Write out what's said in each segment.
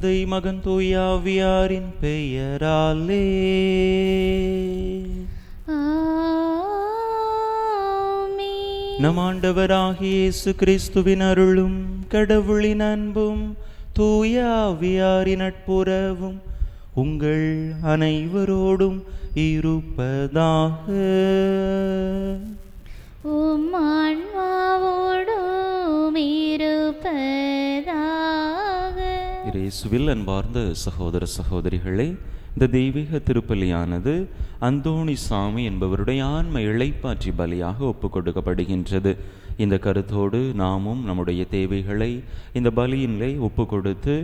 தந்தை மகன் தூயாவியாரின் பெயராலே நம் ஆண்டவராகிய இயேசு கிறிஸ்துவின் அருளும் கடவுளின் அன்பும் தூயாவியாரின் நட்புறவும் உங்கள் அனைவரோடும் இருப்பதாக. உம் ஆன்மாவோடும் இருப்பதாக. இயேசுவில் அன்பார்ந்த சகோதர சகோதரிகளே, இந்த தெய்வீக திருப்பலியானது அந்தோணிசாமி என்பவருடைய ஆன்ம இளைப்பாற்றி பலியாக ஒப்புக் கொடுக்கப்படுகின்றது. இந்த கருத்தோடு நாமும் நம்முடைய தேவைகளை இந்த பலியிலே ஒப்பு கொடுத்து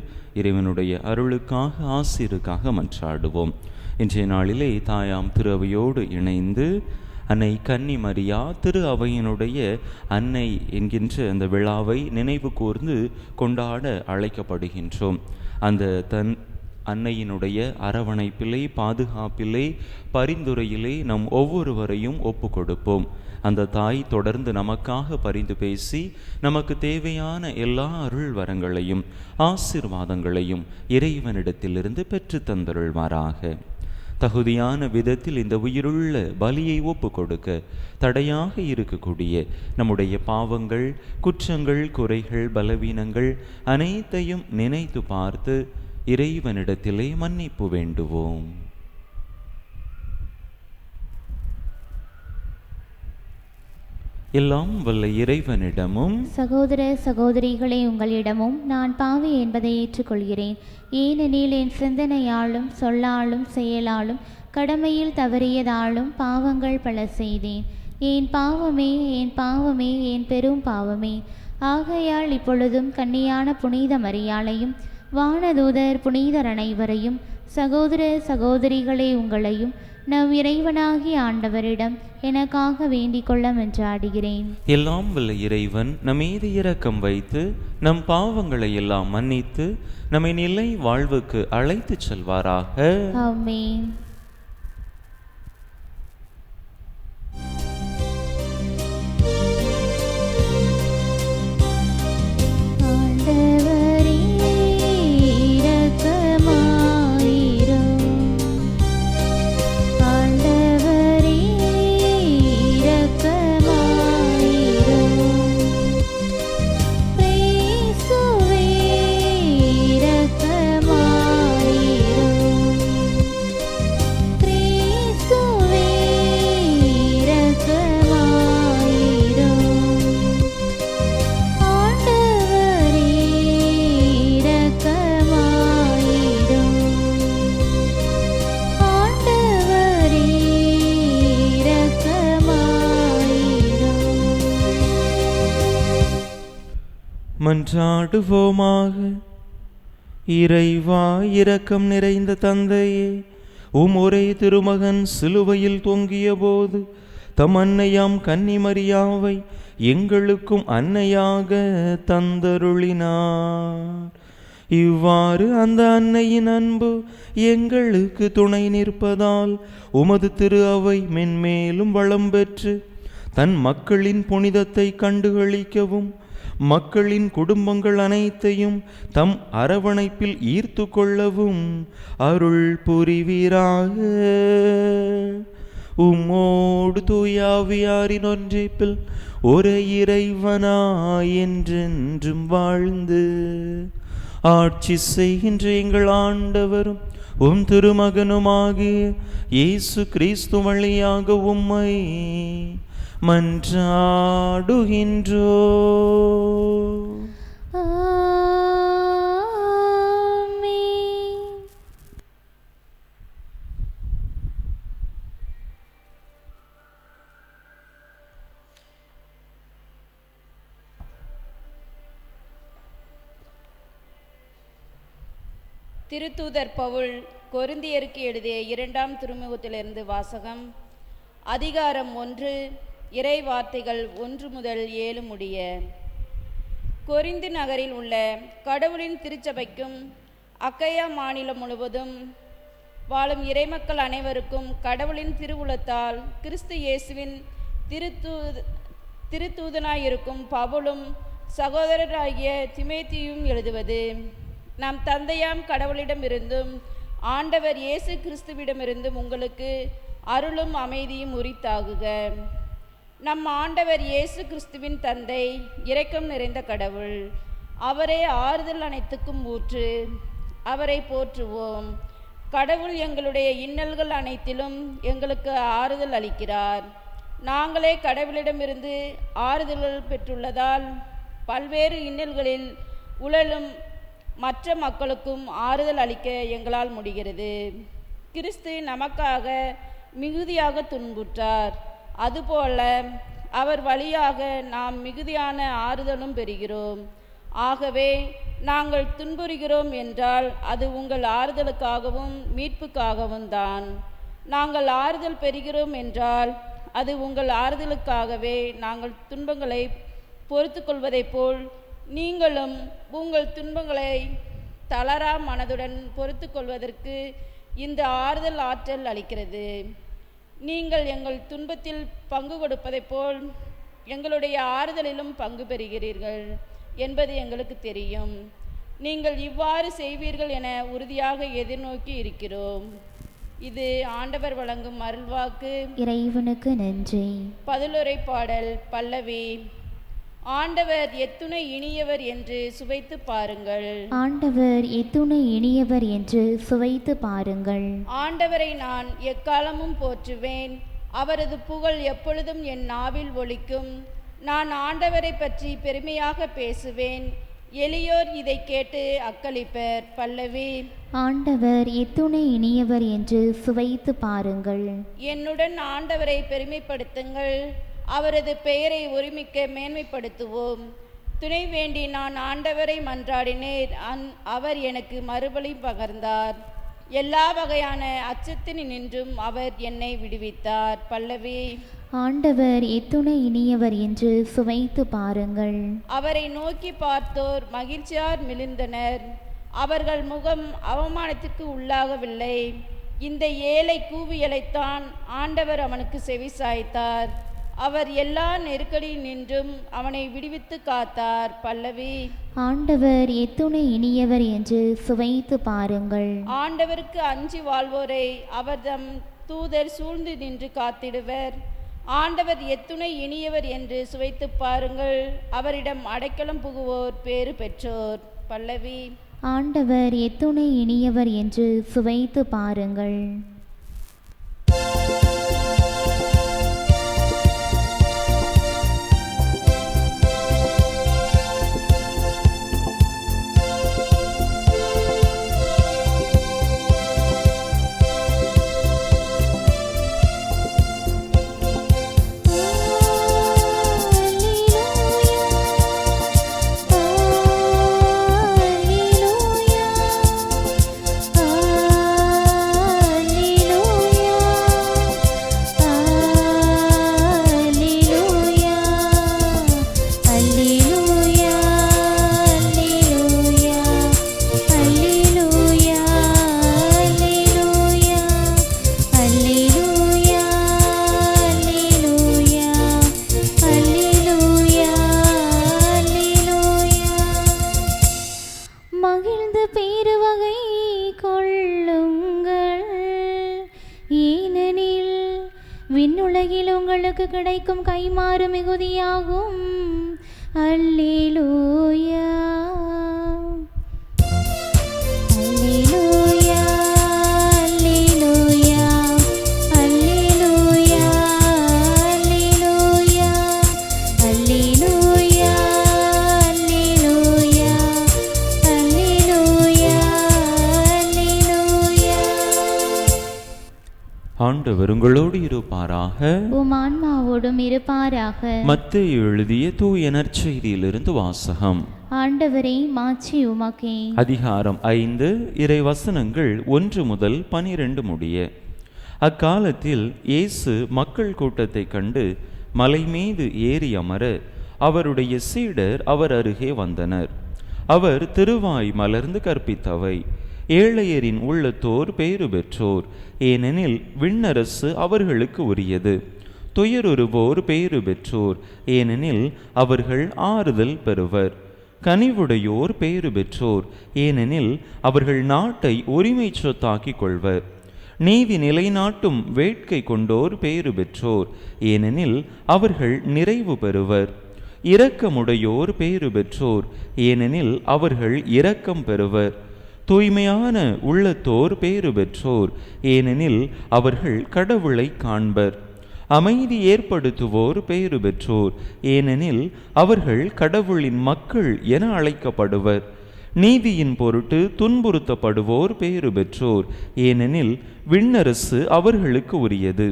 இறைவனுடைய அருளுக்காக ஆசீருக்காக மன்றாடுவோம். இன்றைய நாளிலே தாயாம் திரு அவையோடு இணைந்து அன்னை கன்னி மரியா திரு அவையினுடைய அன்னை என்கின்ற அந்த விழாவை நினைவு கூர்ந்து கொண்டாட அழைக்கப்படுகின்றோம். அந்த அன்னையினுடைய அரவணைப்பிலே, பாதுகாப்பிலே, பரிந்துரையிலே நம் ஒவ்வொருவரையும் ஒப்பு கொடுப்போம். அந்த தாய் தொடர்ந்து நமக்காக பரிந்து பேசி நமக்கு தேவையான எல்லா அருள் வரங்களையும் ஆசீர்வாதங்களையும் இறைவனிடத்திலிருந்து பெற்று தந்தருள்வாராக. தகுதியான விதத்தில் இந்த உயிருள்ள பலியை ஒப்பு கொடுக்க தடையாக இருக்கக்கூடிய நம்முடைய பாவங்கள், குற்றங்கள், குறைகள், பலவீனங்கள் அனைத்தையும் நினைத்து பார்த்து இறைவனிடத்திலே மன்னிப்பு வேண்டுவோம். எல்லாம் வல்ல இறைவனிடமும் சகோதர சகோதரிகளே, உங்களிடமும் நான் பாவி என்பதை ஏற்றுக்கொள்கிறேன். ஏனெனில் என் சிந்தனையாலும் சொல்லாலும் செயலாலும் கடமையில் தவறியதாலும் பாவங்கள் பல செய்தேன். என் பாவமே, என் பாவமே, என் பெரும் பாவமே. ஆகையால் இப்பொழுதும் கன்னியான புனித மரியாளையும் வானதூதர் புனிதர் அனைவரையும் சகோதர சகோதரிகளே உங்களையும் நம் இறைவனாகிய ஆண்டவரிடம் எனக்காக வேண்டிக் கொள்ள மன்றாடுகிறேன். எல்லாம் வல்ல இறைவன் நம் மீது இரக்கம் வைத்து நம் பாவங்களை எல்லாம் மன்னித்து நம்மை நிலை வாழ்வுக்கு அழைத்து செல்வாராக. ஆமென். மன்றாடுவோமாக. இறைவா, இரக்கம் நிறைந்த தந்தையே, உம் ஒரே திருமகன் சிலுவையில் தொங்கிய போது தம் அன்னையாம் கன்னி மரியாவை எங்களுக்கும் அன்னையாக தந்தருளினார். இவ்வாறு அந்த அன்னையின் அன்பு எங்களுக்கு துணை நிற்பதால் உமது திரு அவை மென்மேலும் வளம் பெற்று தன் மக்களின் புனிதத்தை கண்டுகளிக்கவும் மக்களின் குடும்பங்கள் அனைத்தையும் தம் அரவணைப்பில் ஈர்த்து கொள்ளவும் அருள் புரிவீராக. உம்மோடு தூயாவியாரின் ஒன்றிப்பில் ஒரே இறைவனாய் என்றென்றும் வாழ்ந்து ஆட்சி செய்கின்ற எங்கள் ஆண்டவரும் உம் திருமகனுமாகிய இயேசு கிறிஸ்து வழியாக உம்மை மன்றாடுகின்றோ. திருத்தூதர் பவுல் கொரிந்தியருக்கு எழுதிய 2ஆம் திருமுகத்திலிருந்து வாசகம். அதிகாரம் 1, இறை வார்த்தைகள் 1 முதல் 7 முடிய. கொரிந்து நகரில் உள்ள கடவுளின் திருச்சபைக்கும் அக்கையா மாநிலம் முழுவதும் வாழும் இறைமக்கள் அனைவருக்கும் கடவுளின் திருவுளத்தால் கிறிஸ்து இயேசுவின் திருத்தூதனாயிருக்கும் பவுலும் சகோதரராகிய திமோத்தேயும் எழுதுவது. நம் தந்தையாம் கடவுளிடமிருந்தும் ஆண்டவர் இயேசு கிறிஸ்துவிடமிருந்தும் உங்களுக்கு அருளும் அமைதியும் உரித்தாகுக. நம் ஆண்டவர் இயேசு கிறிஸ்துவின் தந்தை இரக்கம் நிறைந்த கடவுள். அவரே ஆறுதல் அனைத்துக்கும் ஊற்று. அவரை போற்றுவோம். கடவுள் எங்களுடைய இன்னல்கள் அனைத்திலும் எங்களுக்கு ஆறுதல் அளிக்கிறார். நாங்களே கடவுளிடமிருந்து ஆறுதல்கள் பெற்றுள்ளதால் பல்வேறு இன்னல்களில் உழலும் மற்ற மக்களுக்கும் ஆறுதல் அளிக்க எங்களால் முடிகிறது. கிறிஸ்து நமக்காக மிகுதியாக துன்புற்றார். அதுபோல அவர் வழியாக நாம் மிகுதியான ஆறுதலும் பெறுகிறோம். ஆகவே நாங்கள் துன்புறுகிறோம் என்றால் அது உங்கள் ஆறுதலுக்காகவும் மீட்புக்காகவும் தான். நாங்கள் ஆறுதல் பெறுகிறோம் என்றால் அது உங்கள் ஆறுதலுக்காகவே. நாங்கள் துன்பங்களை பொறுத்து கொள்வதைப் போல் நீங்களும் உங்கள் துன்பங்களை தளரா மனதுடன் பொறுத்து கொள்வதற்கு இந்த ஆறுதல் ஆற்றல் அளிக்கிறது. நீங்கள் எங்கள் துன்பத்தில் பங்கு கொடுப்பதைப் போல் எங்களுடைய ஆறுதலிலும் பங்கு பெறுகிறீர்கள் என்பது எங்களுக்கு தெரியும். நீங்கள் இவ்வாறு செய்வீர்கள் என உறுதியாக எதிர்நோக்கி இருக்கிறோம். இது ஆண்டவர் வழங்கும் அருள்வாக்கு. இறைவனுக்கு நன்றி. பதிலுரை பாடல் பல்லவி. ஆண்டவர் எத்துணை இனியவர் என்று சுவைத்து பாருங்கள். ஆண்டவர் எத்துணை இனியவர் என்று சுவைத்து பாருங்கள். ஆண்டவரை நான் எக்காலமும் போற்றுவேன். அவரது புகழ் எப்பொழுதும் என் நாவில் ஒலிக்கும். நான் ஆண்டவரை பற்றி பெருமையாக பேசுவேன். எளியோர் இதை கேட்டு அக்களிப்பர். பல்லவி. ஆண்டவர் எத்துணை இனியவர் என்று சுவைத்து பாருங்கள். என்னுடன் ஆண்டவரை பெருமைப்படுத்துங்கள். அவரது பெயரை ஒருமிக்க மேன்மைப்படுத்துவோம். துணை வேண்டி நான் ஆண்டவரை மன்றாடினேன். அவர் எனக்கு மறுபலி பகர்ந்தார். எல்லா வகையான அச்சத்தினின்றும் அவர் என்னை விடுவித்தார். பல்லவி. ஆண்டவர் எத்துணை இனியவர் என்று சுவைத்து பாருங்கள். அவரை நோக்கி பார்த்தோர் மகிழ்ச்சியார் மிளிர்ந்தனர். அவர்கள் முகம் அவமானத்திற்கு உள்ளாகவில்லை. இந்த ஏழை கூவியலைத்தான் ஆண்டவர் அவனுக்கு செவிசாய்த்தார். அவர் எல்லா நெருக்கடியினின்றும் அவனை விடுவித்து காத்தார். பல்லவி. ஆண்டவர் எத்துணை இனியவர் என்று சுவைத்து பாருங்கள். ஆண்டவருக்கு அஞ்சி வாழ்வோரை அவர்தம் தூதர் சூழ்ந்து நின்று காத்திடுவர். ஆண்டவர் எத்துணை இனியவர் என்று சுவைத்து பாருங்கள். அவரிடம் அடைக்கலம் புகுவோர் பேறு பெற்றோர். பல்லவி. ஆண்டவர் எத்துணை இனியவர் என்று சுவைத்து பாருங்கள். விண்ணுலகில் உங்களுக்கு கிடைக்கும் கைமாறு மிகுதியாகும். அல்லேலூயா அல்லேலூயா அல்லேலூயா அல்லேலூயா அல்லேலூயா அல்லேலூயா அல்லேலூயா அல்லேலூயா அல்லேலூயா. ஆண்டவர் உங்களோடு இருப்பாராக. உம் ஆன்மாவோடும் இருப்பாராக. மத்தேயு எழுதிய தூய நற்செய்தியிலிருந்து வாசகம். ஆண்டவரே மாட்சி உமக்கே. அதிகாரம் 5 இறை வசனங்கள் 1 முதல் 12 முடிய. அக்காலத்தில் இயேசு மக்கள் கூட்டத்தை கண்டு மலை மீது ஏறி அமர அவருடைய சீடர் அவர் அருகே வந்தனர். அவர் திருவாய் மலர்ந்து கற்பித்தவை. ஏழையரின் உள்ளத்தோர் பேறு பெற்றோர், ஏனெனில் விண்ணரசு அவர்களுக்கு உரியது. துயருறுவோர் பேறு பெற்றோர், ஏனெனில் அவர்கள் ஆறுதல் பெறுவர். கனிவுடையோர் பேறு பெற்றோர், ஏனெனில் அவர்கள் நாட்டை உரிமை சொத்தாக்கிக் கொள்வர். நீதி நிலைநாட்டும் வேட்கை கொண்டோர் பேறு பெற்றோர், ஏனெனில் அவர்கள் நிறைவு பெறுவர். இரக்கமுடையோர் பேறு பெற்றோர், ஏனெனில் அவர்கள் இரக்கம் பெறுவர். தூய்மையான உள்ளத்தோர் பேறு பெற்றோர், ஏனெனில் அவர்கள் கடவுளை காண்பர். அமைதி ஏற்படுத்துவோர் பேறு பெற்றோர், ஏனெனில் அவர்கள் கடவுளின் மக்கள் என அழைக்கப்படுவர். நீதியின் பொருட்டு துன்புறுத்தப்படுவோர் பேறு பெற்றோர், ஏனெனில் விண்ணரசு அவர்களுக்கு உரியது.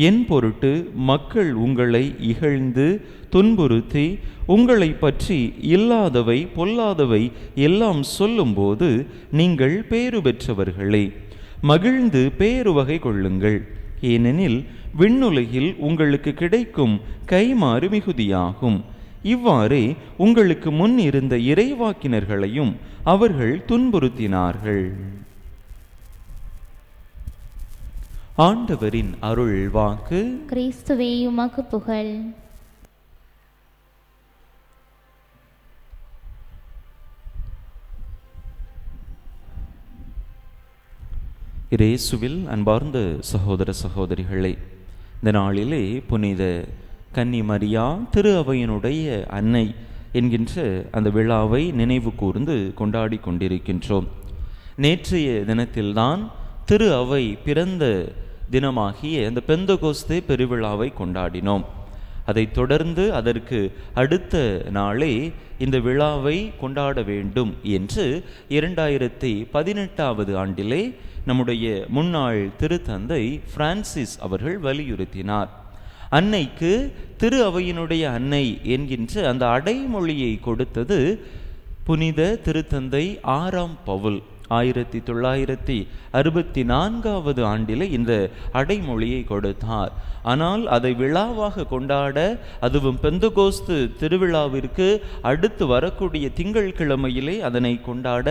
என் பொருட்டு மக்கள் உங்களை இகழ்ந்து துன்புறுத்தி உங்களை பற்றி இல்லாதவை பொல்லாதவை எல்லாம் சொல்லும்போது நீங்கள் பேறு பெற்றவர்களே. மகிழ்ந்து பேருவகை கொள்ளுங்கள், ஏனெனில் விண்ணுலகில் உங்களுக்கு கிடைக்கும் கைமாறு மிகுதியாகும். இவ்வாறே உங்களுக்கு முன் இருந்த இறைவாக்கினர்களையும் அவர்கள் துன்புறுத்தினார்கள். ஆண்டவரின் அருள் வாக்கு. கிறிஸ்துவே உமக்கு புகழ். இயேசுவில் அன்பார்ந்த சகோதர சகோதரிகளே, இந்த நாளிலே புனித கன்னி மரியா திரு அவையினுடைய அன்னை என்கின்ற அந்த விழாவை நினைவு கூர்ந்து கொண்டாடி கொண்டிருக்கின்றோம். நேற்றைய தினத்தில்தான் திரு அவை பிறந்த தினமாகிய அந்த பெந்தகோஸ்தே பெருவிழாவை கொண்டாடினோம். அதைத் தொடர்ந்து அதற்கு அடுத்த நாளே இந்த விழாவை கொண்டாட வேண்டும் என்று 2018 ஆண்டிலே நம்முடைய முன்னாள் திருத்தந்தை பிரான்சிஸ் அவர்கள் வலியுறுத்தினார். அன்னைக்கு திரு அவையினுடைய அன்னை என்கின்ற அந்த அடைமொழியை கொடுத்தது புனித திருத்தந்தை 6ஆம் பவுல். 1964 ஆண்டிலே இந்த அடைமொழியை கொடுத்தார். ஆனால் அதை விழாவாக கொண்டாட, அதுவும் பெந்தகோஸ்து திருவிழாவிற்கு அடுத்து வரக்கூடிய திங்கட்கிழமையிலே அதனை கொண்டாட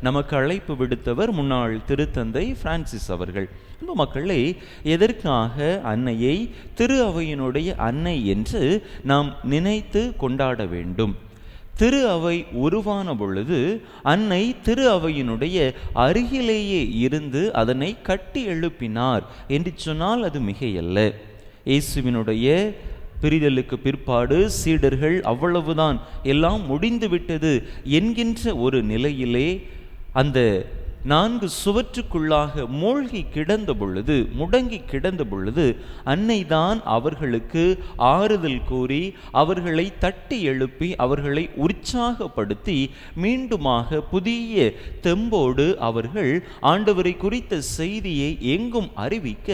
நமக்கு அழைப்பு விடுத்தவர் முன்னாள் திருத்தந்தை பிரான்சிஸ் அவர்கள். மக்களே, எதற்காக அன்னையை திரு அவையினுடைய அன்னை என்று நாம் நினைத்து கொண்டாட வேண்டும்? திரு அவை உருவான பொழுது அன்னை திரு அவையினுடைய அருகிலேயே இருந்து அதனை கட்டி எழுப்பினார் என்று சொன்னால் அது மிகையல்ல. இயேசுவினுடைய பிரிதலுக்கு பிற்பாடு சீடர்கள் அவ்வளவுதான், எல்லாம் முடிந்துவிட்டது என்கின்ற ஒரு நிலையிலே அந்த 4 சுவற்றுக்குள்ளாக மூழ்கி கிடந்த பொழுது, முடங்கி கிடந்த பொழுது அன்னைதான் அவர்களுக்கு ஆறுதல் கூறி அவர்களை தட்டி எழுப்பி அவர்களை உற்சாகப்படுத்தி மீண்டுமாக புதிய தெம்போடு அவர்கள் ஆண்டவரை குறித்த செய்தியை எங்கும் அறிவிக்க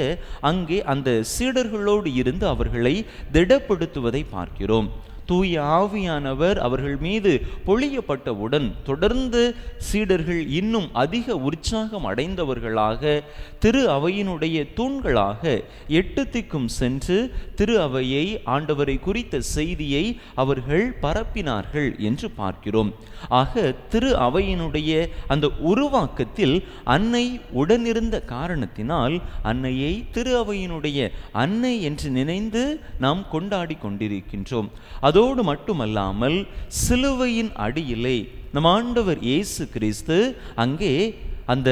அங்கே அந்த சீடர்களோடு இருந்து அவர்களை திடப்படுத்துவதை பார்க்கிறோம். தூய ஆவியானவர் அவர்கள் மீது பொழியப்பட்டவுடன் தொடர்ந்து சீடர்கள் இன்னும் அதிக உற்சாகம் அடைந்தவர்களாக திரு அவையினுடைய தூண்களாக 8 திக்கும் சென்று திரு அவையை ஆண்டவரை குறித்த செய்தியை அவர்கள் பரப்பினார்கள் என்று பார்க்கிறோம். ஆக திரு அவையினுடைய அந்த உருவாக்கத்தில் அன்னை உடனிருந்த காரணத்தினால் அன்னையை திரு அவையினுடைய அன்னை என்று நினைந்து நாம் கொண்டாடி கொண்டிருக்கின்றோம். அதோடு மட்டுமல்லாமல் சிலுவையின் அடியிலே நம் ஆண்டவர் இயேசு கிறிஸ்து அங்கே அந்த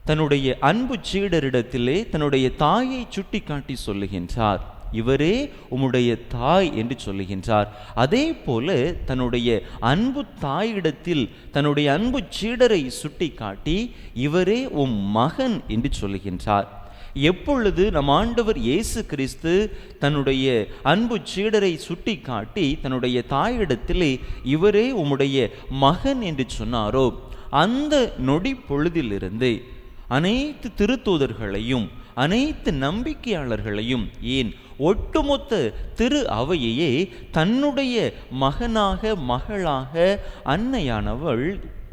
தன்னுடைய அன்பு சீடரிடத்திலே தன்னுடைய தாயை சுட்டி காட்டி சொல்லுகின்றார். இவரே உம்முடைய தாய் என்று சொல்லுகின்றார். அதே போல தன்னுடைய அன்பு தாயிடத்தில் தன்னுடைய அன்பு சீடரை சுட்டி காட்டி இவரே உம் மகன் என்று சொல்லுகின்றார். எப்பொழுது நம் ஆண்டவர் இயேசு கிறிஸ்து தன்னுடைய அன்பு சீடரை சுட்டி காட்டி தன்னுடைய தாயிடத்திலே இவரே உம்முடைய மகன் என்று சொன்னாரோ, அந்த நொடி பொழுதிலிருந்தே அனைத்து திருத்தூதர்களையும் அனைத்து நம்பிக்கையாளர்களையும், ஏன் ஒட்டுமொத்த திரு அவையையே தன்னுடைய மகனாக மகளாக அன்னையானவள்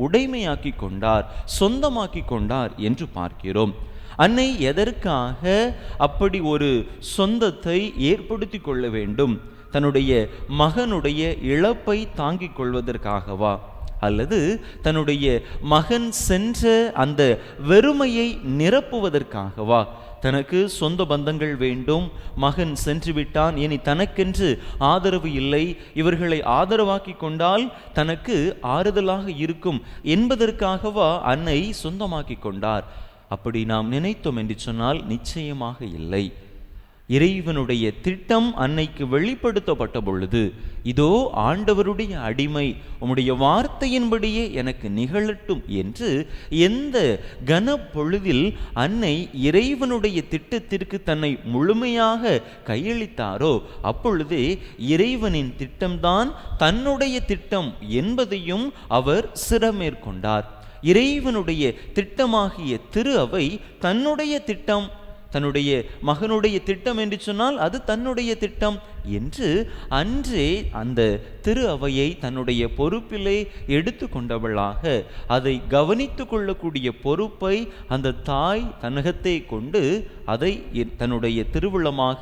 உடைமையாக்கி கொண்டார், சொந்தமாக்கி கொண்டார் என்று பார்க்கிறோம். அன்னை எதற்காக அப்படி ஒரு சொந்தத்தை ஏற்படுத்தி கொள்ள வேண்டும்? தன்னுடைய மகனுடைய இழப்பை தாங்கிக் கொள்வதற்காகவா? அல்லது தன்னுடைய மகன் சென்ற அந்த வெறுமையை நிரப்புவதற்காகவா? தனக்கு சொந்த பந்தங்கள் வேண்டும், மகன் சென்று விட்டான், இனி தனக்கென்று ஆதரவு இல்லை, இவர்களை ஆதரவாக்கி கொண்டால் தனக்கு ஆறுதலாக இருக்கும் என்பதற்காகவா அன்னை சொந்தமாக்கி கொண்டார்? அப்படி நாம் நினைத்தோம் என்று சொன்னால் நிச்சயமாக இல்லை. இறைவனுடைய திட்டம் அன்னைக்கு வெளிப்படுத்தப்பட்ட பொழுது, இதோ ஆண்டவருடைய அடிமை, உம்முடைய வார்த்தையின்படியே எனக்கு நிகழட்டும் என்று எந்த கனப்பொழுதில் அன்னை இறைவனுடைய திட்டத்திற்கு தன்னை முழுமையாக கையளித்தாரோ அப்பொழுதே இறைவனின் திட்டம்தான் தன்னுடைய திட்டம் என்பதையும் அவர் சிரமேற்கொண்டார். இறைவனுடைய திட்டமாகிய திரு அவை தன்னுடைய திட்டம், தன்னுடைய மகனுடைய திட்டம் என்று சொன்னால் அது தன்னுடைய திட்டம் என்று அன்றே அந்த திரு அவையை தன்னுடைய பொறுப்பிலே எடுத்து கொண்டவளாக, அதை கவனித்து கொள்ளக்கூடிய பொறுப்பை அந்த தாய் தன்னகத்தை கொண்டு அதை தன்னுடைய திருவுளமாக,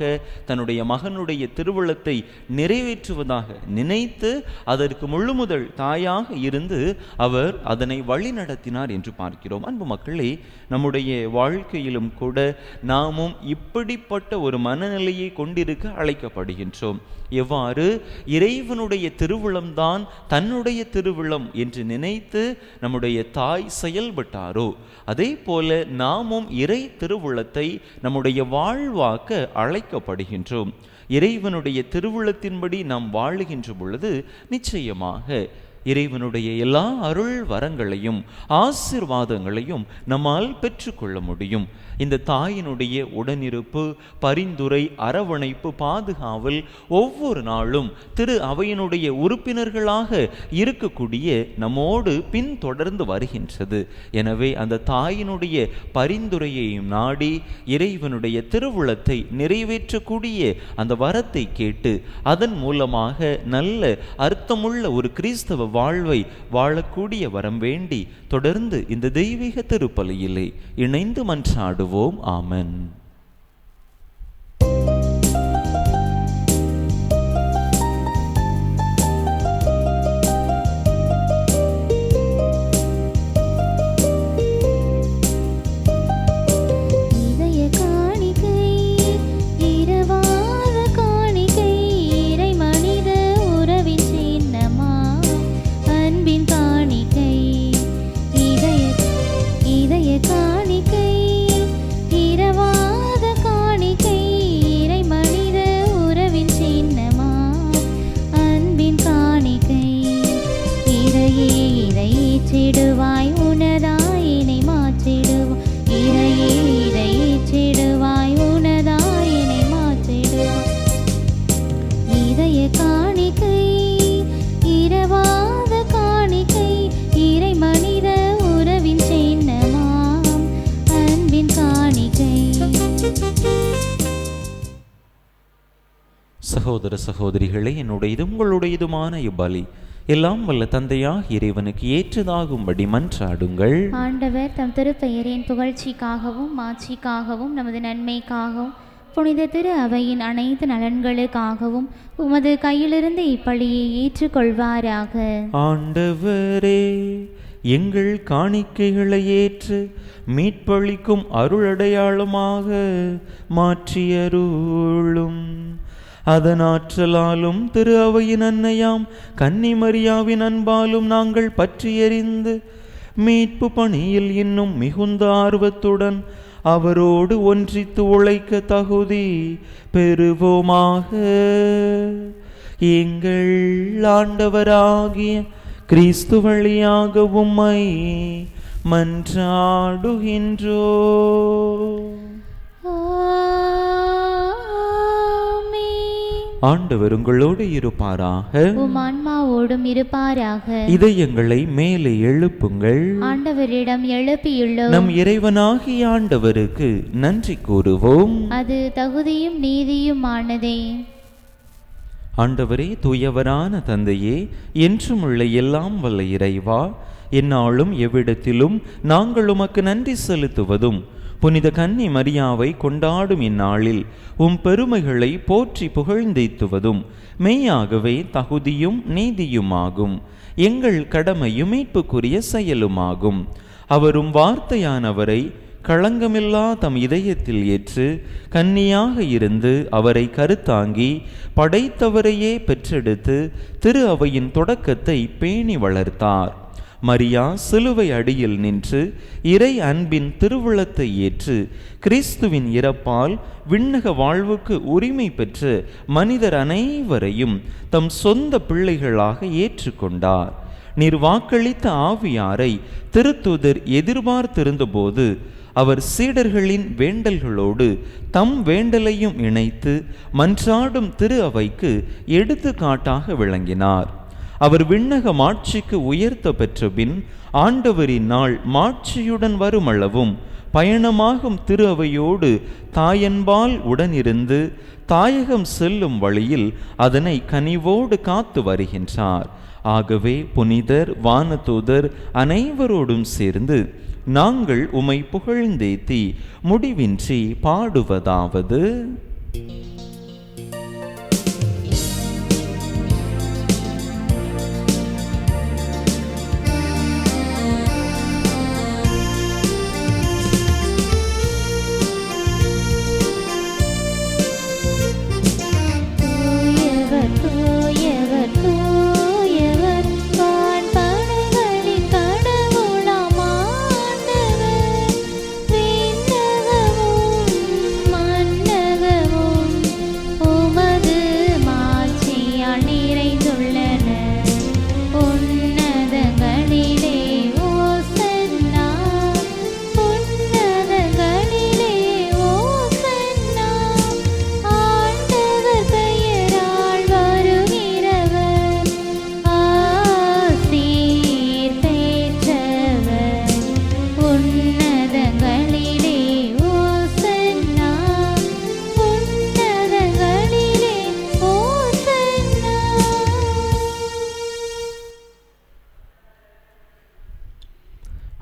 தன்னுடைய மகனுடைய திருவுளத்தை நிறைவேற்றுவதாக நினைத்து அதற்கு முழுமுதல் தாயாக இருந்து அவர் அதனை வழி நடத்தினார் என்று பார்க்கிறோம். அன்பு மக்களே, நம்முடைய வாழ்க்கையிலும் கூட நாமும் இப்படிப்பட்ட ஒரு மனநிலையை கொண்டிருக்க அழைக்கப்படுகின்றோம். எவ்வாறு இறைவனுடைய திருவுளம்தான் தன்னுடைய திருவுளம் என்று நினைத்து நம்முடைய தாய் செயல்பட்டாரோ, அதே போல நாமும் இறை திருவுளத்தை நம்முடைய வாழ்வாக்க அழைக்கப்படுகின்றோம். இறைவனுடைய திருவுளத்தின்படி நாம் வாழுகின்ற பொழுது நிச்சயமாக இறைவனுடைய எல்லா அருள் வரங்களையும் ஆசீர்வாதங்களையும் நம்மால் பெற்றுக்கொள்ள முடியும். இந்த தாயினுடைய உடனிருப்பு, பரிந்துரை, அரவணைப்பு, பாதுகாவல் ஒவ்வொரு நாளும் திரு அவையினுடைய உறுப்பினர்களாக இருக்கக்கூடிய நம்மோடு பின்தொடர்ந்து வருகின்றது. எனவே அந்த தாயினுடைய பரிந்துரையையும் நாடி இறைவனுடைய திருவுளத்தை நிறைவேற்றக்கூடிய அந்த வரத்தை கேட்டு அதன் மூலமாக நல்ல அர்த்தமுள்ள ஒரு கிறிஸ்தவ வாழ்வை வாழக்கூடிய வரம் வேண்டி தொடர்ந்து இந்த தெய்வீக திருப்பலியிலே இணைந்து மன்றாடுவோம். ஆமென். சகோதர சகோதரிகளே, என்னுடையதும் உங்களுடையதுமான இப்பலி எல்லாம் வல்ல தந்தையாக இறைவனுக்கு ஏற்றதாகும்படி மன்றாடுங்கள். ஆண்டவர் தம் திருப்பெயரின் புகழ்ச்சிக்காகவும் மாட்சிக்காகவும் நமது நன்மைக்காகவும் புனித திரு அவையின் அனைத்து நலன்களுக்காகவும் உமது கையிலிருந்து இப்பலியை ஏற்றுக்கொள்வாராக. ஆண்டவரே, எங்கள் காணிக்கைகளை ஏற்று மீட்பளிக்கும் அருளடையாளமாக மாற்றியருளும். அதன் ஆற்றலாலும் திரு அவையின் அன்னையாம் கன்னி மரியாவின் அன்பாலும் நாங்கள் பற்றி எறிந்து மீட்பு பணியில் இன்னும் மிகுந்த ஆர்வத்துடன் அவரோடு ஒன்றித்து உழைக்க தகுதி பெறுவோமாக. எங்கள் ஆண்டவராகிய கிறிஸ்து வழியாக உம்மை மன்றாடுகின்றோ. ஆண்டவர் உங்களோடு இருப்பாராக, உம் ஆன்மாவோடும் இருப்பாராக. இதயங்களை மேலே எழுப்புங்கள். ஆண்டவரிடம் எழுப்பியுள்ளோம். நம் இறைவனாகிய ஆண்டவருக்கு நன்றி கூறுவோம். அது தகுதியும் நீதியுமானதே. ஆண்டவரே, தூயவரான தந்தையே, என்றும் உள்ள எல்லாம் வல்ல இறைவா, எந்நாளும் எவ்விடத்திலும் நாங்கள் உமக்கு நன்றி செலுத்துவதும் புனித கன்னி மரியாவை கொண்டாடும் இந்நாளில் உம் பெருமைகளை போற்றி புகழ்ந்தேத்துவதும் மெய்யாகவே தகுதியும் நீதியுமாகும். எங்கள் கடமையும் மீட்புக்குரிய செயலுமாகும். அவரும் வார்த்தையானவரை களங்கமில்லா தம் இதயத்தில் ஏற்று கன்னியாக இருந்து அவரை கருத்தாங்கி படைத்தவரையே பெற்றெடுத்து திரு அவையின் தொடக்கத்தை பேணி வளர்த்தார். மரியா சிலுவை அடியில் நின்று இறை அன்பின் திருவுளத்தை ஏற்று கிறிஸ்துவின் இறப்பால் விண்ணக வாழ்வுக்கு உரிமை பெற்ற மனிதர் அனைவரையும் தம் சொந்த பிள்ளைகளாக ஏற்றுக்கொண்டார். நீர் வாக்களித்த ஆவியாரை திருத்தூதர் எதிர்பார்த்திருந்தபோது அவர் சீடர்களின் வேண்டல்களோடு தம் வேண்டலையும் இணைத்து மன்றாடும் திரு அவைக்கு எடுத்துக்காட்டாக விளங்கினார். அவர் விண்ணக மாட்சிக்கு உயர்த்த பெற்ற பின் ஆண்டவரின் நாள் மாட்சியுடன் வருமளவும் பயணமாகும் திரு அவையோடு தாயன்பால் உடனிருந்து தாயகம் செல்லும் வழியில் அதனை கனிவோடு காத்து வருகின்றார். ஆகவே புனிதர் வானதூதர் அனைவரோடும் சேர்ந்து நாங்கள் உம்மை புகழ்ந்தேத்தி முடிவின்றி பாடுவதாவது: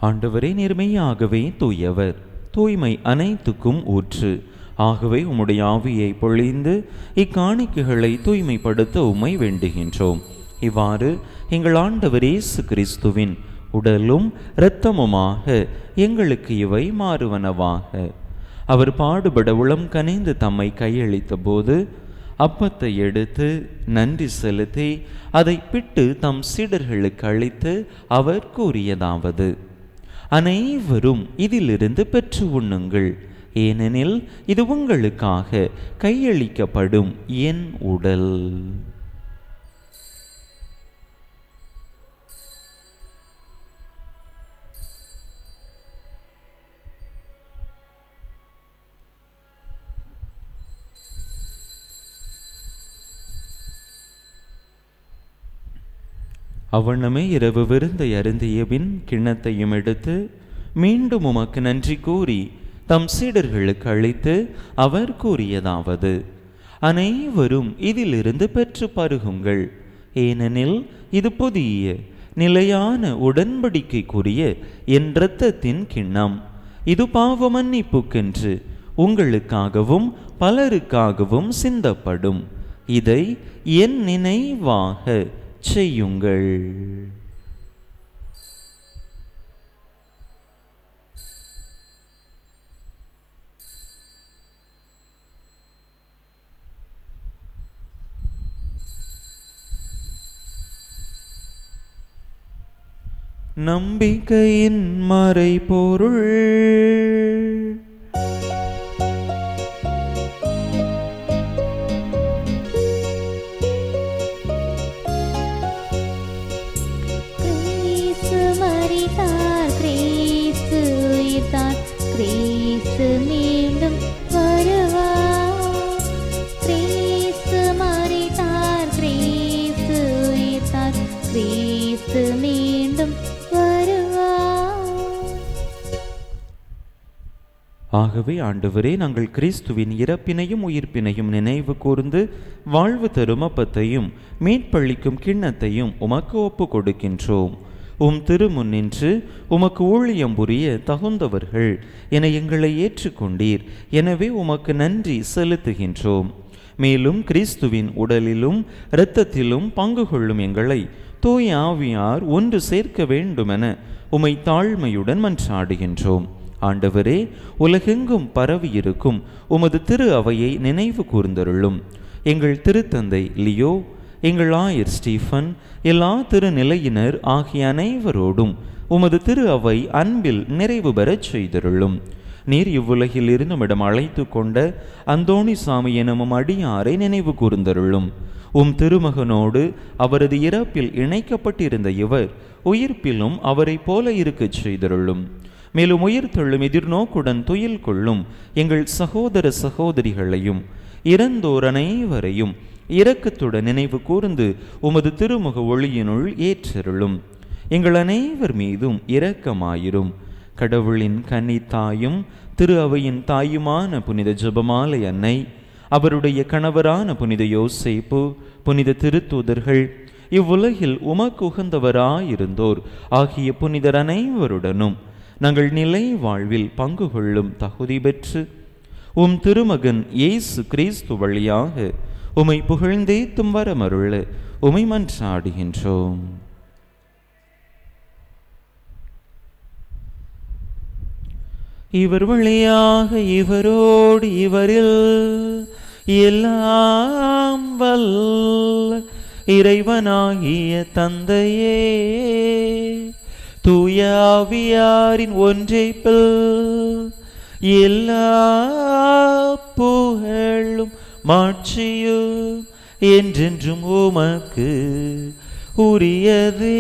ஆண்டவரே, நேர்மையாகவே தூயவர், தூய்மை அனைத்துக்கும் ஊற்று. ஆகவே உம்முடைய ஆவியை பொழிந்து இக்காணிக்கைகளை தூய்மைப்படுத்த உம்மை வேண்டுகின்றோம். இவ்வாறு எங்கள் ஆண்டவர் இயேசு கிறிஸ்துவின் உடலும் இரத்தமுமாக எங்களுக்கு இவை மாறுவனவாக. அவர் பாடுபட உளம் கனிந்து தம்மை கையளித்த போது அப்பத்தை எடுத்து நன்றி செலுத்தி அதை பிட்டு தம் சீடர்களுக்கு அளித்து அவர் கூறியதாவது: அனைவரும் இதிலிருந்து பெற்று உண்ணுங்கள், ஏனெனில் இது உங்களுக்காக கையளிக்கப்படும் என் உடல். அவ்வண்ணமே இரவு விருந்தை அருந்திய பின் கிண்ணத்தையும் எடுத்து மீண்டும் உமக்கு நன்றி கூறி தம் சீடர்களுக்கு அளித்து அவர் கூறியதாவது: அனைவரும் இதிலிருந்து பெற்று பருகுங்கள், ஏனெனில் இது புதிய நிலையான உடன்படிக்கைக்குரிய என் இரத்தத்தின் கிண்ணம். இது பாவ மன்னிப்புக்கென்று உங்களுக்காகவும் பலருக்காகவும் சிந்தப்படும். இதை என் நினைவாக செய்யுங்கள். நம்பிக்கையின் மறைபொருள். கிறிஸ்து மீண்டும் வருவார். கிறிஸ்து மரித்தார், கிறிஸ்து உயிர்த்தார், கிறிஸ்து மீண்டும் வருவார். ஆகவே ஆண்டவரே, நாங்கள் கிறிஸ்துவின் இறப்பினையும் உயிர்ப்பினையும் நினைவு கூர்ந்து வாழ்வு தரும் அப்பத்தையும் மீட்பளிக்கும் கிண்ணத்தையும் உமக்கு ஒப்பு கொடுக்கின்றோம். உம் திருமுன்னின்று உமக்கு ஊழியம் புரிய தகுந்தவர்கள் என எங்களை ஏற்றுக்கொண்டீர். எனவே உமக்கு நன்றி செலுத்துகின்றோம். மேலும் கிறிஸ்துவின் உடலிலும் இரத்தத்திலும் பங்கு கொள்ளும் எங்களை தூய ஆவியார் ஒன்று சேர்க்க வேண்டுமென உமை தாழ்மையுடன் மன்றாடுகின்றோம். ஆண்டவரே, உலகெங்கும் பரவியிருக்கும் உமது திரு அவையை நினைவு கூர்ந்தருளும். எங்கள் திருத்தந்தை லியோ, எங்கள் ஆயர் ஸ்டீஃபன், எல்லா திருநிலையினர் ஆகிய அனைவரோடும் உமது திரு அவை அன்பில் நிறைவு பெறச் செய்தருளும். நீர் இவ்வுலகில் இருந்துமிடம் அழைத்து கொண்ட அந்தோணிசாமி எனும் அடியாரை நினைவு கூர்ந்தருளும். உம் திருமகனோடு அவரது இறப்பில் இணைக்கப்பட்டிருந்த இவர் உயிர்ப்பிலும் அவரை போல இருக்கச் செய்தருளும். மேலும் உயிர்த்தெழும் எதிர்நோக்குடன் துயில் கொள்ளும் எங்கள் சகோதர சகோதரிகளையும் இறந்தோர் அனைவரையும் இரக்கத்துடன் நினைவு கூர்ந்து உமது திருமுக ஒளியினுள் ஏற்றருளும். எங்கள் அனைவர் மீதும் இரக்கமாயிரும். கடவுளின் கன்னி தாயும் திரு அவையின் தாயுமான புனித ஜெபமாலை அன்னை, அவருடைய கணவரான புனித யோசேப்பு, புனித திருத்தூதர்கள், இவ்வுலகில் உமக்கு உகந்தவராயிருந்தோர் ஆகிய புனிதர் அனைவருடனும் நாங்கள் நிலை வாழ்வில் பங்கு கொள்ளும் தகுதி பெற்று உம் திருமகன் இயேசு கிறிஸ்து வழியாக உமை புகழ்ந்தேத்தும் வரமருள உமை மன்றாடுகின்றோம். இவர் வழியாக இவரோடு இவரில் எல்லாம் வல்ல இறைவனாகிய தந்தையே, தூய ஆவியாரின் ஒன்றைப்பில் எல்லா புகழும் மாட்சியும் என்றென்றும் உமக்கு உரியதே.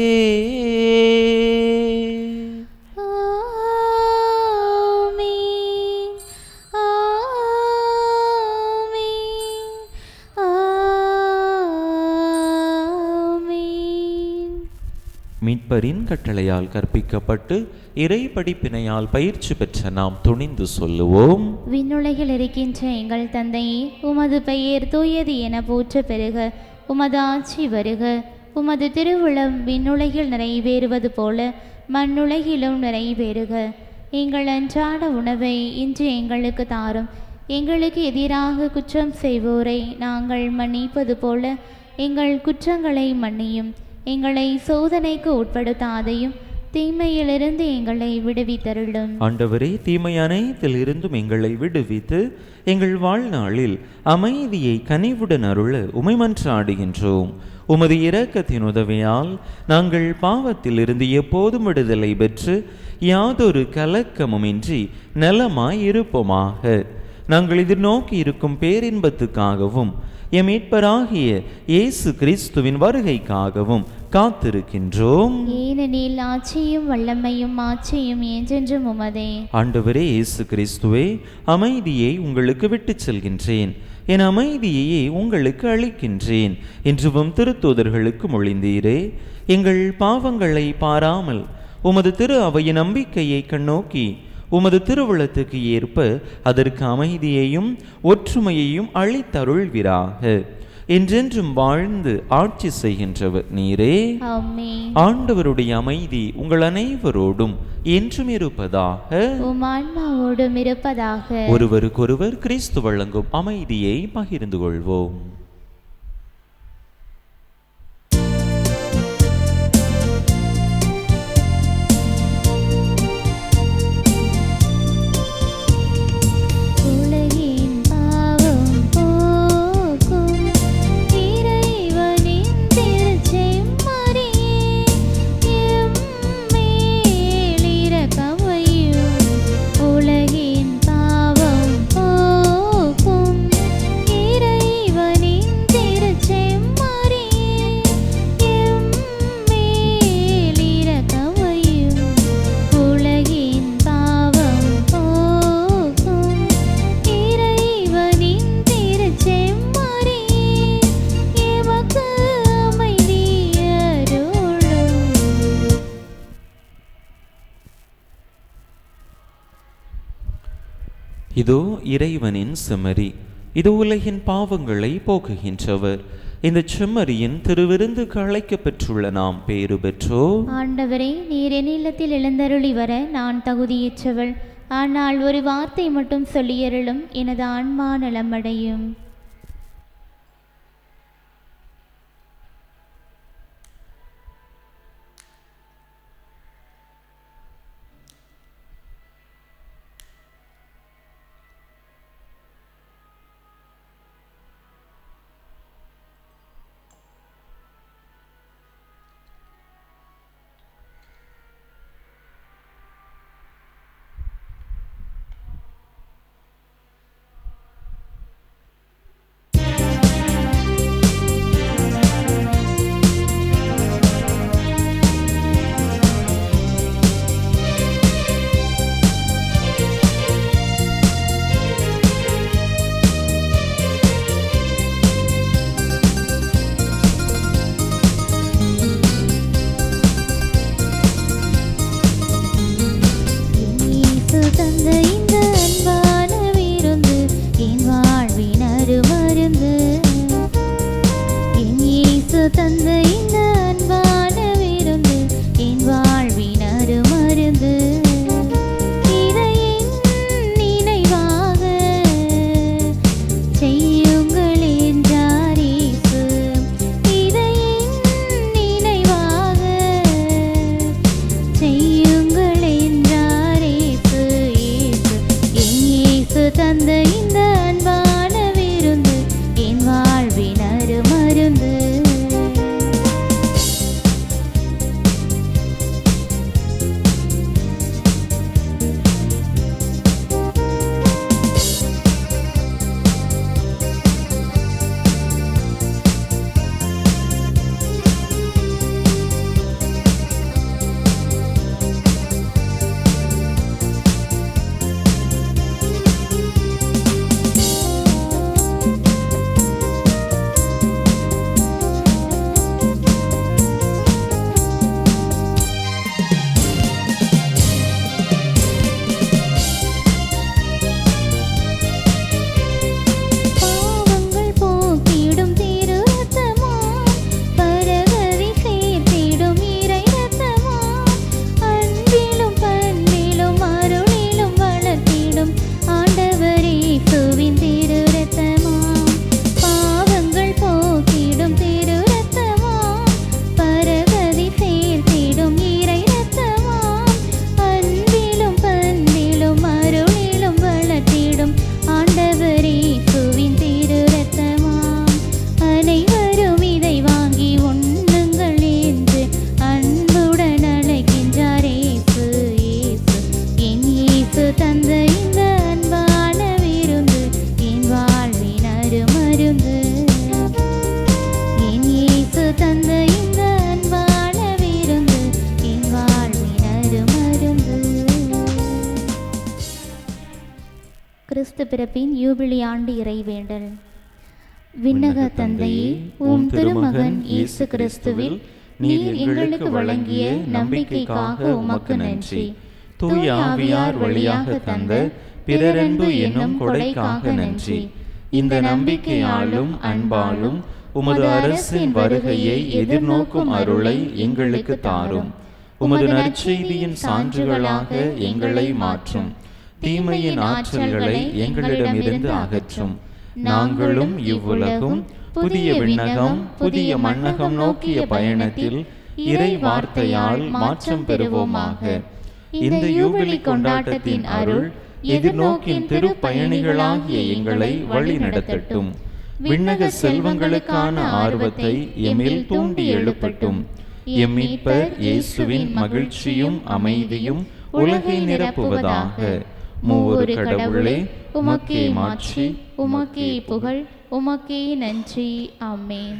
மீட்பரின் கட்டளையால் கற்பிக்கப்பட்டு இறை படிப்பினையால் பயிற்சி பெற்ற நாம் துணிந்து சொல்லுவோம். விண்ணுலகில் இருக்கின்ற எங்கள் தந்தையே, உமது பெயர் தூயது என போற்ற பெறுக. உமது ஆட்சி வருக. உமது திருவுளம் விண்ணுலகில் நிறைவேறுவது போல மண்ணுலகிலும் நிறைவேறுக. எங்கள் அன்றாட உணவை இன்று எங்களுக்கு தாரும். எங்களுக்கு எதிராக குற்றம் செய்வோரை நாங்கள் மன்னிப்பது போல எங்கள் குற்றங்களை மன்னியும். எங்களை சோதனைக்கு உட்படுத்தாதையும் தீமையிலிருந்து எங்களை விடுவித்தருளும். ஆண்டவரே, தீமை அனைத்தில் இருந்தும் எங்களை விடுவித்து எங்கள் வாழ்நாளில் அமைதியை கனிவுடன் அருள உமை மன்றாடுகின்றோம். உமது இரக்கத்தின் உதவியால் நாங்கள் பாவத்தில் இருந்து எப்போதும் விடுதலை பெற்று யாதொரு கலக்கமுமின்றி நலமாய் இருப்போமாக. நாங்கள் எதிர்நோக்கி இருக்கும் பேரின்பத்துக்காகவும் எம் மீட்பராகிய இயேசு கிறிஸ்துவின் வருகைக்காகவும் காத்திருக்கின்றோம். ஏனெனில் ஆட்சியும் வல்லமையும் மாட்சியும் என்றென்றும் உமதே. ஆண்டவரே இயேசு கிறிஸ்துவே, அமைதியை உங்களுக்கு விட்டுச் செல்கின்றேன், என் அமைதியையே உங்களுக்கு அளிக்கின்றேன் என்றும் திருத்தூதர்களுக்கு மொழிந்தீரே. எங்கள் பாவங்களை பாராமல் உமது திரு அவையின் நம்பிக்கையை கண்ணோக்கி உமது திருவுளத்துக்கு ஏற்ப அதற்கு அமைதியையும் ஒற்றுமையையும் அளித்தருள்வீராக. என்றென்றும் வாழ்ந்து ஆட்சி செய்கின்றவர் நீரே. ஆமென். ஆண்டவருடைய அமைதி உங்கள் அனைவரோடும் என்றும் இருப்பதாக. உம் ஆன்மாவோடும் இருப்பதாக. ஒருவருக்கொருவர் கிறிஸ்து வழங்கும் அமைதியை பகிர்ந்து கொள்வோம். இதோ இறைவனின் செம்மறி, இதோ உலகின் பாவங்களை போக்குகின்றவர். இந்த செம்மறியின் திருவிருந்துக்கு அழைக்கப் பெற்றுள்ள நாம் பேறு பெற்றோர். ஆண்டவரே, நீர் என் இல்லத்தில் எழுந்தருளி வர நான் தகுதியற்றவள். ஆனால் ஒரு வார்த்தை மட்டும் சொல்லியருளும், எனது ஆன்மா நலமடையும். கிறிஸ்து பிறப்பின் யூபிலி ஆண்டு இறைவேண்டல். விண்ணக தந்தையே, உம் திருமகன் இயேசு கிறிஸ்துவில் நீர் எங்களுக்கு வழங்கிய நம்பிக்கைக்காக உமக்கு நன்றி. தூய ஆவியார் வழியாக தந்த பிறரன்பு என்னும் கொடைக்காக நன்றி. இந்த நம்பிக்கையாலும் அன்பாலும் உமது அரசின் வருகையை எதிர்நோக்கும் அருளை எங்களுக்கு தாரும். உமது நற்செய்தியின் சான்றுகளாக எங்களை மாற்றும். தீமையின் ஆற்றல்களை எங்களிடமிருந்து அகற்றும். நாங்களும் இவ்வுலகும் புதிய விண்ணகம் புதிய மண்ணகம் நோக்கிய பயணத்தில் இறை வார்த்தையால் மாற்றம் பெறுவோமாக. இந்த யூபிலி கொண்டாட்டத்தின் அருள் எதிர்நோக்கின் திருப்பயணிகளாகிய எங்களை வழி நடத்தட்டும். விண்ணக செல்வங்களுக்கான ஆர்வத்தை எம்மில் தூண்டி எழுப்பட்டும். எம் மீட்பர் இயேசுவின் மகிழ்ச்சியும் அமைதியும் உலகை நிரப்புவதாக. மூவொரு கடவுளே, உமக்கே மாட்சி, உமக்கே புகழ், உமக்கே நன்றி. ஆமென்.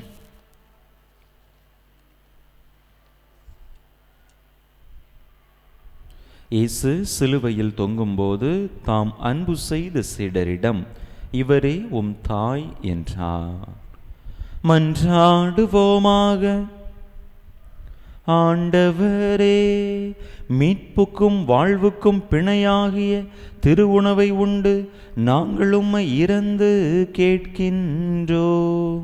இயேசு சிலுவையில் தொங்கும்போது தாம் அன்பு செய்த சீடரிடம், இவரே உம் தாய் என்றார். மன்றாடுவோமாக. ஆண்டவரே, மீட்புக்கும் வாழ்வுக்கும் பிணையாகிய திருவுணவை உண்டு நாங்கள் உம்மை இறந்து கேட்கின்றோம்.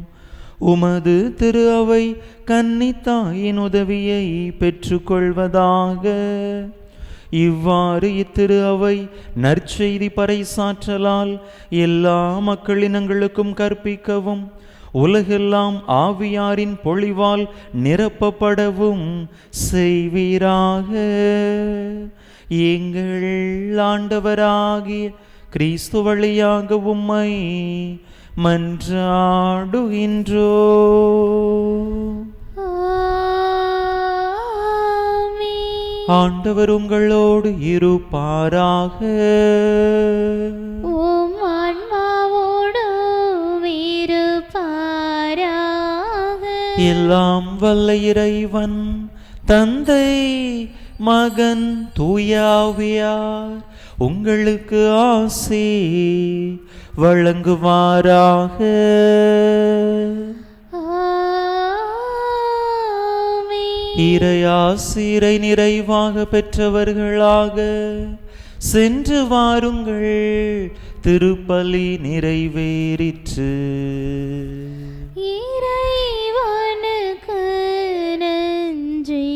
உமது திரு அவை கன்னித்தாயின் உதவியை பெற்றுக்கொள்வதாக. இவ்வாறு இத்திரு அவை நற்செய்தி பறைசாற்றலால் எல்லா மக்களினங்களுக்கும் கற்பிக்கவும் உலகெல்லாம் ஆவியாரின் பொழிவால் நிரப்பப்படவும் செய்வீராக. எங்கள் ஆண்டவராகிய கிறிஸ்து வழியாக உம்மை மன்றாடுகின்றோ. ஆண்டவர் உங்களோடு இருப்பாராக. உம் ஆன்மாவோடும் இருப்பாராக. எல்லாம் வல்ல இறைவன் தந்தை மகன் தூயாவியார் உங்களுக்கு ஆசி வழங்குவாராக. இறையாசிரை நிறைவாக பெற்றவர்களாக சென்று வாருங்கள். திருப்பலி நிறைவேறிற்று. இறைவனுக்கு நன்றி.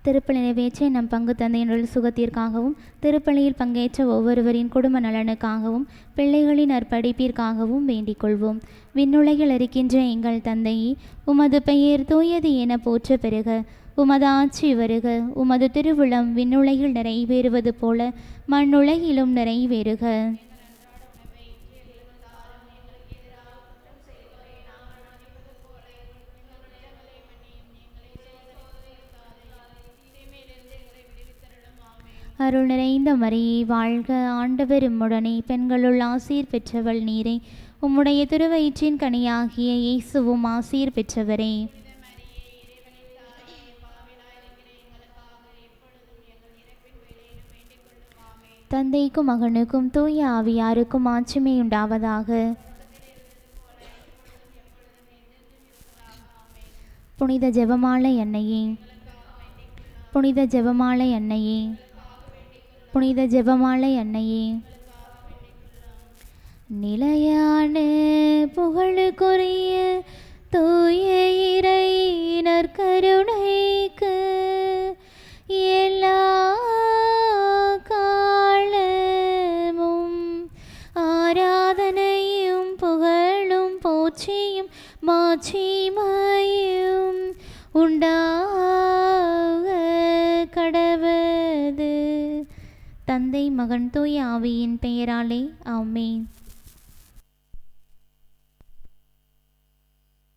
திருப்பலி நிறைவேற்ற நம் பங்கு தந்தையினுடைய சுகத்திற்காகவும் திருப்பலியில் பங்கேற்ற ஒவ்வொருவரின் குடும்ப நலனுக்காகவும் பிள்ளைகளின் நற்படிப்பிற்காகவும் வேண்டிக் கொள்வோம். விண்ணுலகில் இருக்கின்ற எங்கள் தந்தையே, உமது பெயர் தூயது என போற்ற பெறுக. உமது ஆட்சி வருக. உமது திருவுளம் விண்ணுலகில் நிறைவேறுவது போல மண்ணுலகிலும் நிறைவேறுக. அருள் நிறைந்த மரியே வாழ்க, ஆண்டவர் உம்முடனே, பெண்களுள் ஆசீர் பெற்றவள் நீரே. உம்முடைய திருவயிற்றின் கனியாகிய இயேசுவும் ஆசீர் பெற்றவரே. தந்தைக்கும் மகனுக்கும் தூய ஆவியாருக்கும் ஆட்சிமை உண்டாவதாக. புனித ஜெபமாலை அன்னையே, புனித ஜெபமாலை அன்னையே, புனித ஜெபமாலை அன்னையே. நிலையான புகழுக்குரிய தூய இறை நற்கருணைக்கு எல்லா காலமும் ஆராதனையும் புகழும் போற்றியும் மாட்சிமையும் உண்டாக கடவது. தந்தை மகன் தூய ஆவியின் பெயராலே ஆமென்.